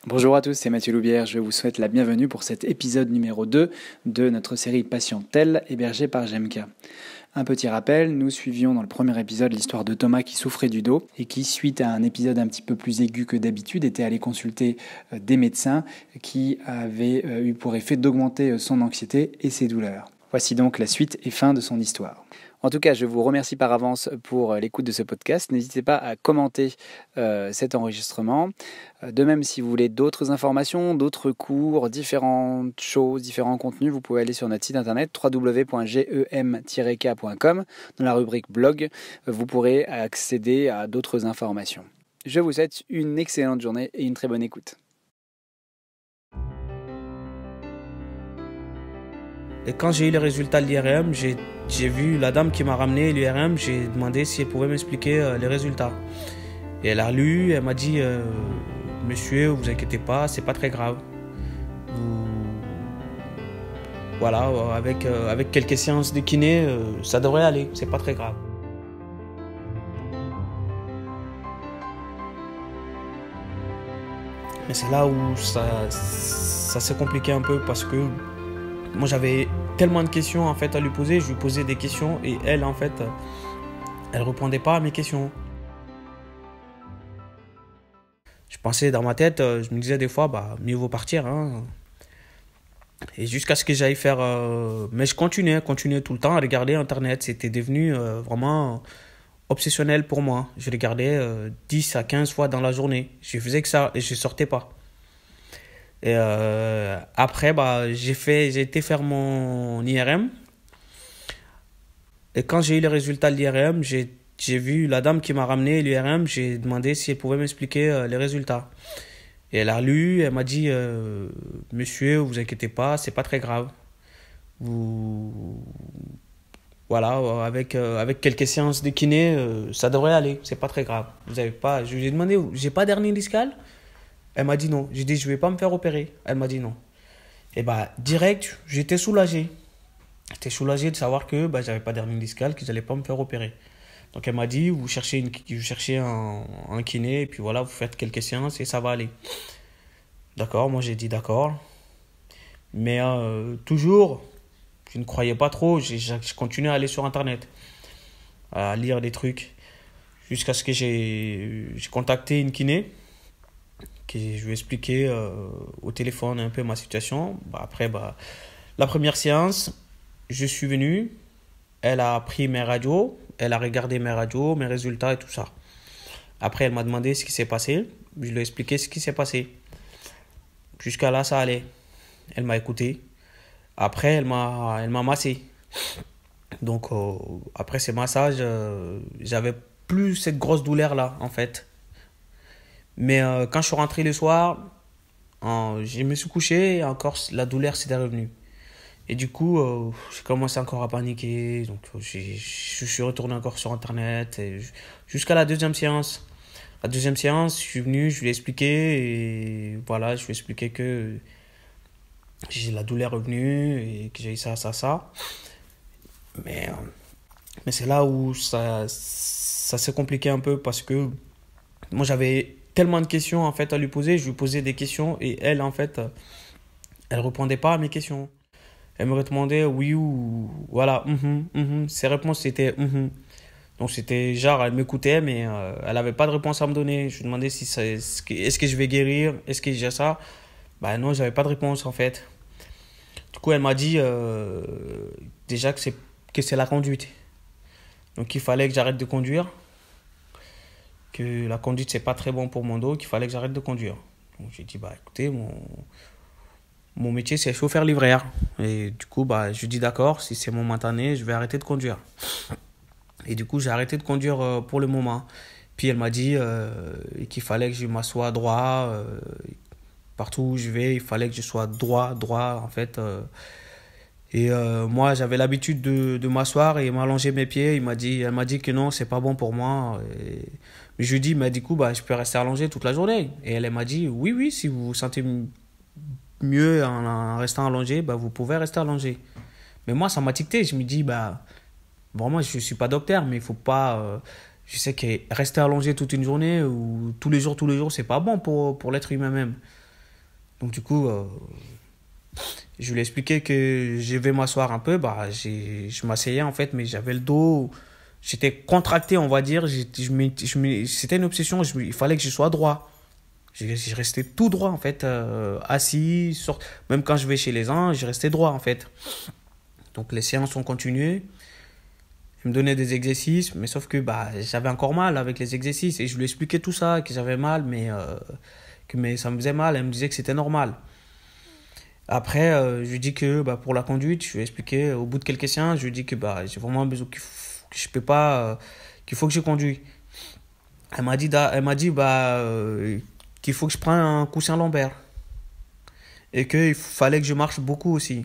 Bonjour à tous, c'est Mathieu Loubière. Je vous souhaite la bienvenue pour cet épisode numéro 2 de notre série Patientèle, hébergée par GMK. Un petit rappel, nous suivions dans le premier épisode l'histoire de Thomas qui souffrait du dos et qui, suite à un épisode un petit peu plus aigu que d'habitude, était allé consulter des médecins qui avaient eu pour effet d'augmenter son anxiété et ses douleurs. Voici donc la suite et fin de son histoire. En tout cas, je vous remercie par avance pour l'écoute de ce podcast. N'hésitez pas à commenter cet enregistrement. De même, si vous voulez d'autres informations, d'autres cours, différentes choses, différents contenus, vous pouvez aller sur notre site internet www.gem-k.com. Dans la rubrique blog, vous pourrez accéder à d'autres informations. Je vous souhaite une excellente journée et une très bonne écoute. Et quand j'ai eu les résultats de l'IRM, j'ai vu la dame qui m'a ramené l'IRM, j'ai demandé si elle pouvait m'expliquer les résultats. Et elle a lu, elle m'a dit monsieur, vous inquiétez pas, c'est pas très grave. Voilà, avec quelques séances de kiné, ça devrait aller, c'est pas très grave. Mais c'est là où ça s'est compliqué un peu parce que moi j'avais tellement de questions en fait à lui poser, je lui posais des questions et elle en fait elle répondait pas à mes questions. Je pensais dans ma tête, je me disais des fois mieux vaut partir hein. Et jusqu'à ce que j'aille faire mais je continuais tout le temps à regarder internet, c'était devenu vraiment obsessionnel pour moi. Je regardais 10 à 15 fois dans la journée, je faisais que ça et je sortais pas. Et après, j'ai été faire mon IRM. Et quand j'ai eu les résultats de l'IRM, j'ai vu la dame qui m'a ramené l'IRM, j'ai demandé si elle pouvait m'expliquer les résultats. Et elle a lu, elle m'a dit monsieur, vous inquiétez pas, c'est pas très grave. Voilà, avec quelques séances de kiné, ça devrait aller, c'est pas très grave. Vous avez pas, je lui ai demandé, j'ai pas d'hernie discale? Elle m'a dit non. J'ai dit, je vais pas me faire opérer. Elle m'a dit non. Et direct, j'étais soulagé. J'étais soulagé de savoir que j'avais pas d'hernie discale, qu'ils allaient pas me faire opérer. Donc elle m'a dit, vous cherchez un kiné, et puis voilà, vous faites quelques séances et ça va aller. D'accord, moi j'ai dit d'accord. Mais toujours, je ne croyais pas trop. Je continuais à aller sur Internet, à lire des trucs. Jusqu'à ce que j'ai contacté une kiné. Je lui ai expliqué au téléphone un peu ma situation. Après, la première séance, je suis venu. Elle a pris mes radios. Elle a regardé mes radios, mes résultats et tout ça. Après, elle m'a demandé ce qui s'est passé. Je lui ai expliqué ce qui s'est passé. Jusqu'à là, ça allait. Elle m'a écouté. Après, elle m'a massé. Donc, après ces massages, j'avais plus cette grosse douleur-là, en fait. Mais quand je suis rentré le soir, je me suis couché et encore la douleur s'était revenue. Et du coup, j'ai commencé encore à paniquer. Donc, je suis retourné encore sur Internet. Jusqu'à la deuxième séance. La deuxième séance, je suis venu, je lui ai expliqué. Et voilà, je lui ai expliqué que j'ai la douleur revenue et que j'ai eu ça. Mais c'est là où ça s'est compliqué un peu parce que moi, j'avais tellement de questions en fait à lui poser, je lui posais des questions et elle en fait elle répondait pas à mes questions. Elle me répondait oui ou voilà, ses réponses c'était Donc c'était genre elle m'écoutait mais elle avait pas de réponse à me donner. Je lui demandais si est-ce que je vais guérir, est-ce que j'ai ça? Non, j'avais pas de réponse en fait. Du coup, elle m'a dit déjà que c'est la conduite. Donc il fallait que j'arrête de conduire. Que la conduite c'est pas très bon pour mon dos, qu'il fallait que j'arrête de conduire. Donc j'ai dit écoutez, mon métier c'est chauffeur-livreur. Et du coup je dis d'accord, si c'est momentané, je vais arrêter de conduire. Et du coup j'ai arrêté de conduire pour le moment. Puis elle m'a dit qu'il fallait que je m'assoie droit. Partout où je vais, il fallait que je sois droit en fait. Et moi j'avais l'habitude de m'asseoir et m'allonger mes pieds. Elle m'a dit que non, c'est pas bon pour moi. Mais je lui ai dit, du coup, je peux rester allongé toute la journée. Et elle m'a dit, oui, si vous vous sentez mieux en restant allongé, vous pouvez rester allongé. Mais moi, ça m'a tiqué. Je me dis, vraiment, je ne suis pas docteur, mais il ne faut pas... je sais que rester allongé toute une journée ou tous les jours, c'est pas bon pour l'être humain même. Donc du coup, je lui ai expliqué que je vais m'asseoir un peu. Je m'asseyais en fait, mais j'avais le dos, j'étais contracté, on va dire. C'était une obsession, il fallait que je sois droit. Je restais tout droit en fait, assis, même quand je vais chez les uns, je restais droit en fait. Donc les séances ont continué. Il me donnait des exercices, mais sauf que j'avais encore mal avec les exercices. Et je lui expliquais tout ça, que j'avais mal, mais ça me faisait mal. Elle me disait que c'était normal. Après, je lui dis que pour la conduite, je lui ai expliqué au bout de quelques séances, je lui ai dit que j'ai vraiment besoin, que je peux pas, qu'il faut que je conduise. Elle m'a dit qu'il faut que je prenne un coussin lombaire et qu'il fallait que je marche beaucoup aussi.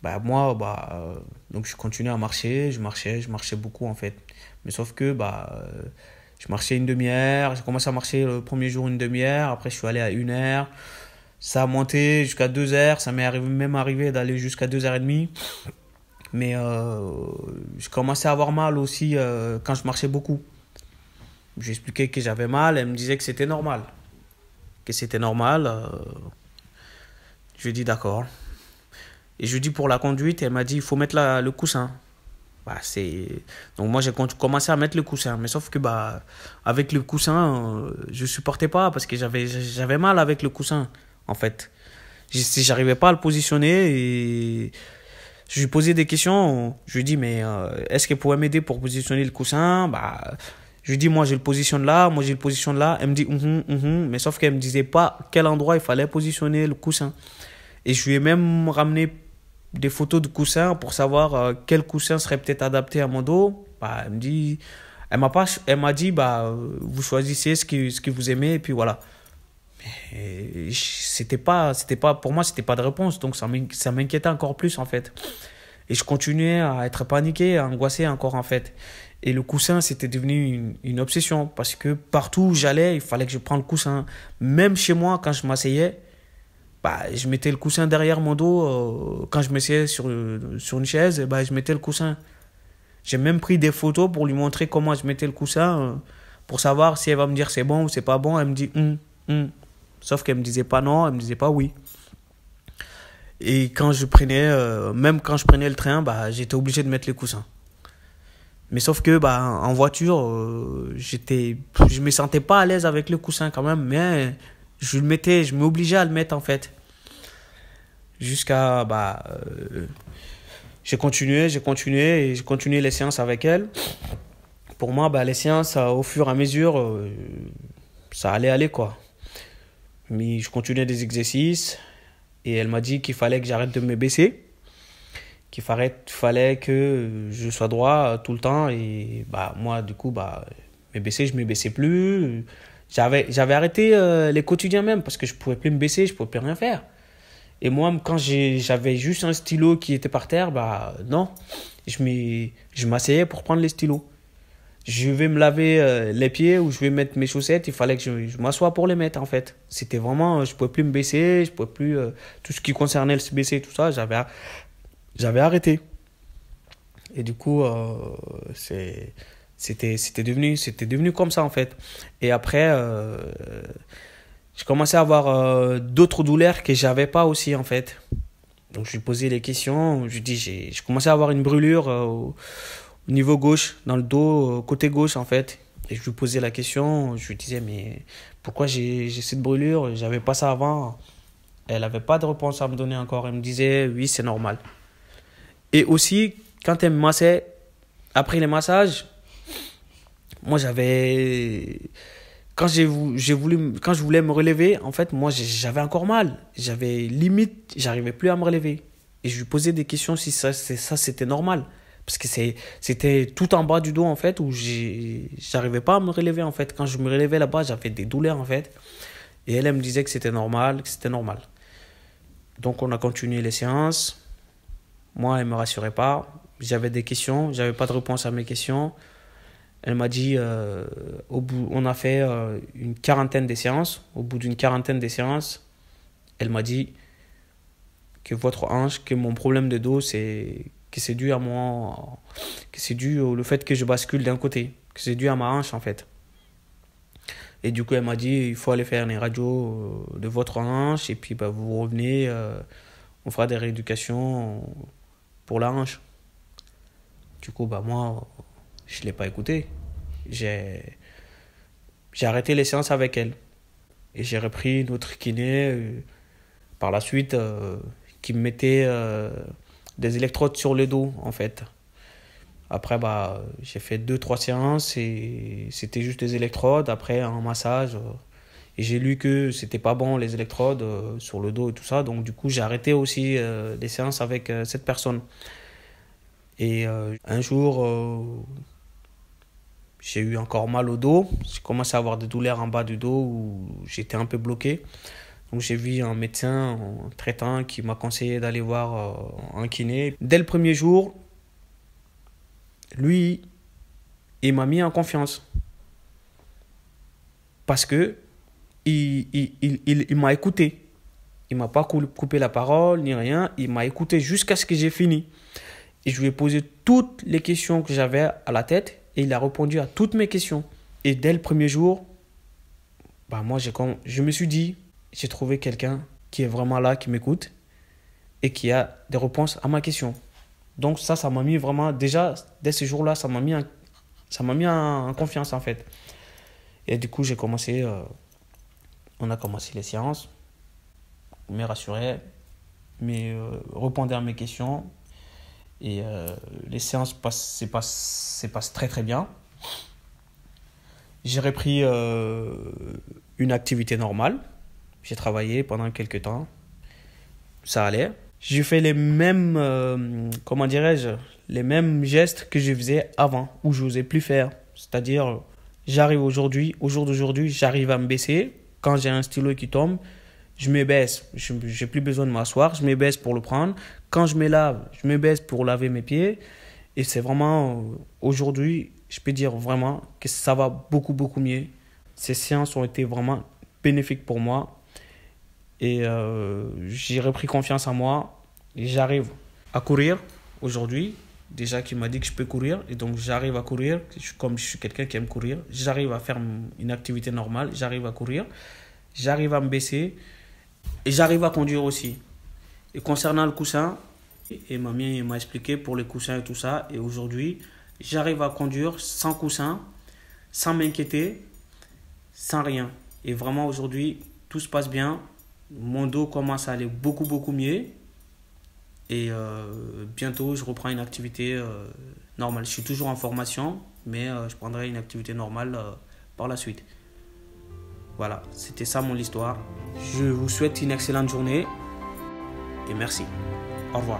Moi, donc je continuais à marcher, je marchais beaucoup en fait. Mais sauf que je marchais une demi-heure, j'ai commencé à marcher le premier jour une demi-heure, après je suis allé à 1 heure. Ça a monté jusqu'à 2 heures, ça m'est même arrivé d'aller jusqu'à 2 heures et demie. Mais je commençais à avoir mal aussi quand je marchais beaucoup. Je lui expliquais que j'avais mal, elle me disait que c'était normal. Que c'était normal. Je lui ai dit d'accord. Et je lui ai dit pour la conduite, elle m'a dit il faut mettre le coussin. Donc moi j'ai commencé à mettre le coussin. Mais sauf que avec le coussin, je supportais pas parce que j'avais mal avec le coussin. En fait, j'arrivais pas à le positionner et je lui posais des questions. Je lui dis mais est-ce qu'elle pourrait m'aider pour positionner le coussin? Je lui dis moi je le positionne là, moi je le positionne là. Elle me dit mais sauf qu'elle me disait pas quel endroit il fallait positionner le coussin. Et je lui ai même ramené des photos de coussins pour savoir quel coussin serait peut-être adapté à mon dos. Elle m'a dit vous choisissez ce que vous aimez et puis voilà. Et pour moi c'était pas de réponse, donc ça m'inquiétait encore plus en fait. Et je continuais à être paniqué, à angoisser encore en fait. Et le coussin c'était devenu une obsession parce que partout où j'allais il fallait que je prenne le coussin. Même chez moi quand je m'asseyais, je mettais le coussin derrière mon dos. Quand je m'asseyais sur une chaise, je mettais le coussin. J'ai même pris des photos pour lui montrer comment je mettais le coussin pour savoir si elle va me dire c'est bon ou c'est pas bon. Elle me dit Sauf qu'elle me disait pas non, elle me disait pas oui. Et même quand je prenais le train, j'étais obligé de mettre les coussins. Mais sauf que en voiture, je me sentais pas à l'aise avec le coussin quand même, mais je m'obligeais à le mettre en fait. Jusqu'à j'ai continué et j'ai continué les séances avec elle. Pour moi, les séances au fur et à mesure, ça allait aller quoi. Mais je continuais des exercices et elle m'a dit qu'il fallait que j'arrête de me baisser, qu'il fallait que je sois droit tout le temps. Et moi du coup je me baissais plus. J'avais arrêté les quotidiens même parce que je pouvais plus me baisser, je pouvais plus rien faire. Et moi quand j'avais juste un stylo qui était par terre, non, je m'asseyais pour prendre les stylos. Je vais me laver les pieds ou je vais mettre mes chaussettes, il fallait que je m'assoie pour les mettre en fait. C'était vraiment, je pouvais plus me baisser, je pouvais plus tout ce qui concernait le se baisser, tout ça, j'avais arrêté. Et du coup, c'était devenu comme ça en fait. Et après, j'ai commencé à avoir d'autres douleurs que j'avais pas aussi en fait. Donc je lui posais les questions, je lui dis j'ai commencé à avoir une brûlure au niveau gauche, dans le dos, côté gauche en fait. Et je lui posais la question, je lui disais mais pourquoi j'ai cette brûlure, j'avais pas ça avant. Elle avait pas de réponse à me donner encore, elle me disait oui c'est normal. Et aussi quand elle me massait, après les massages, moi quand je voulais me relever, en fait moi j'avais encore mal, j'arrivais plus à me relever. Et je lui posais des questions si ça c'était normal. Parce que c'était tout en bas du dos en fait où j'arrivais pas à me relever en fait. Quand je me relevais là-bas, j'avais des douleurs en fait. Et elle me disait que c'était normal, Donc on a continué les séances. Moi, elle me rassurait pas. J'avais des questions, j'avais pas de réponse à mes questions. Elle m'a dit, on a fait une quarantaine de séances. Au bout d'une quarantaine de séances, elle m'a dit que mon problème de dos, que c'est dû au fait que je bascule d'un côté, que c'est dû à ma hanche en fait. Et du coup, elle m'a dit, il faut aller faire une radio de votre hanche. Et puis, vous revenez, on fera des rééducations pour la hanche. Du coup, moi, je ne l'ai pas écouté. J'ai arrêté les séances avec elle. Et j'ai repris une autre kiné par la suite qui me mettait des électrodes sur le dos, en fait. Après, j'ai fait 2-3 séances et c'était juste des électrodes. Après, un massage. Et j'ai lu que c'était pas bon, les électrodes sur le dos et tout ça. Donc, du coup, j'ai arrêté aussi les séances avec cette personne. Et un jour, j'ai eu encore mal au dos. J'ai commencé à avoir des douleurs en bas du dos où j'étais un peu bloqué. Donc, j'ai vu un médecin, un traitant, qui m'a conseillé d'aller voir un kiné. Dès le premier jour, lui, il m'a mis en confiance. Parce que il m'a écouté. Il ne m'a pas coupé la parole ni rien. Il m'a écouté jusqu'à ce que j'ai fini. Et je lui ai posé toutes les questions que j'avais à la tête. Et il a répondu à toutes mes questions. Et dès le premier jour, moi, je me suis dit, j'ai trouvé quelqu'un qui est vraiment là, qui m'écoute et qui a des réponses à ma question. Donc ça m'a mis vraiment, déjà, dès ce jour-là, ça m'a mis en confiance, en fait. Et du coup, on a commencé les séances. Il me rassurait, mais répondait à mes questions. Et les séances se passent très très bien. J'ai repris une activité normale. J'ai travaillé pendant quelques temps. Ça allait. J'ai fait les mêmes, les mêmes gestes que je faisais avant, où je n'osais plus faire. C'est-à-dire, j'arrive aujourd'hui, au jour d'aujourd'hui, j'arrive à me baisser. Quand j'ai un stylo qui tombe, je me baisse. Je n'ai plus besoin de m'asseoir, je me baisse pour le prendre. Quand je me lave, je me baisse pour laver mes pieds. Et c'est vraiment, aujourd'hui, je peux dire vraiment que ça va beaucoup, beaucoup mieux. Ces séances ont été vraiment bénéfiques pour moi. Et j'ai repris confiance en moi. Et j'arrive à courir aujourd'hui. Déjà qu'il m'a dit que je peux courir. Et donc j'arrive à courir. Comme je suis quelqu'un qui aime courir, j'arrive à faire une activité normale. J'arrive à courir. J'arrive à me baisser. Et j'arrive à conduire aussi. Et concernant le coussin, et mamie m'a expliqué pour les coussins et tout ça. Et aujourd'hui, j'arrive à conduire sans coussin, sans m'inquiéter, sans rien. Et vraiment aujourd'hui, tout se passe bien. Mon dos commence à aller beaucoup, beaucoup mieux. Et bientôt, je reprends une activité normale. Je suis toujours en formation, mais je prendrai une activité normale par la suite. Voilà, c'était ça mon histoire. Je vous souhaite une excellente journée et merci. Au revoir.